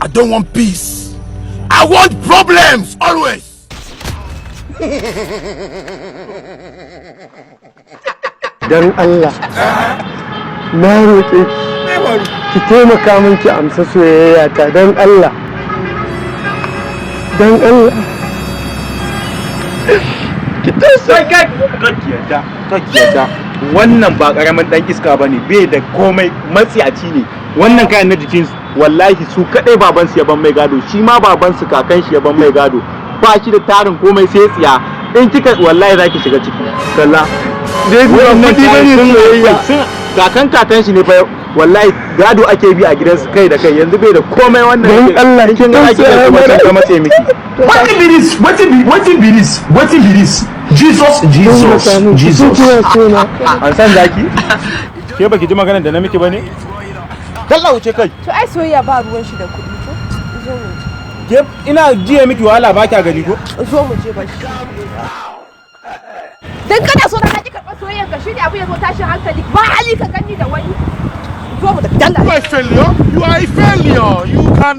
I don't want peace. I want problems always. Dan Allah, na roƙe ki taimaka min ki amsa soyayya ta dan Allah. Dan Allah. Ki tausaya. Kakiyata. Wannan ba karamin dan iska bane, bai da komai, matsiyaci ne. Wannan kayan na jikin wallahi su kadai baban su ya ban mai gado, shi ma baban su kakan shi ya ban mai gado. Ba shi da tarin komai sai tsiya. In kika wallahi zaki shiga ciki. Kalla. Dai wannan bane soyayya. Kakan shi ne fa wallahi gado ake bi a gidansu kai da kai, yanzu bai da komai wannan. Dan Allah kin ga ake kuma ta matse miki. What be this? Jesus. An san zaki? Ke baki ji maganar da na miki bane? Dalla wuce kai. To ai soyayya ba ruwan shi da kuɗi ko? Zo mu je. Ke ina jiye miki wahala ba kya gani ko? Zo mu je ba shi. Dan kana so na kaji karɓar soyayyar ka shine abu ya zo tashin hankali ba hali ka gani da wani. Zo mu da dalla. You are a failure. You are a failure. You can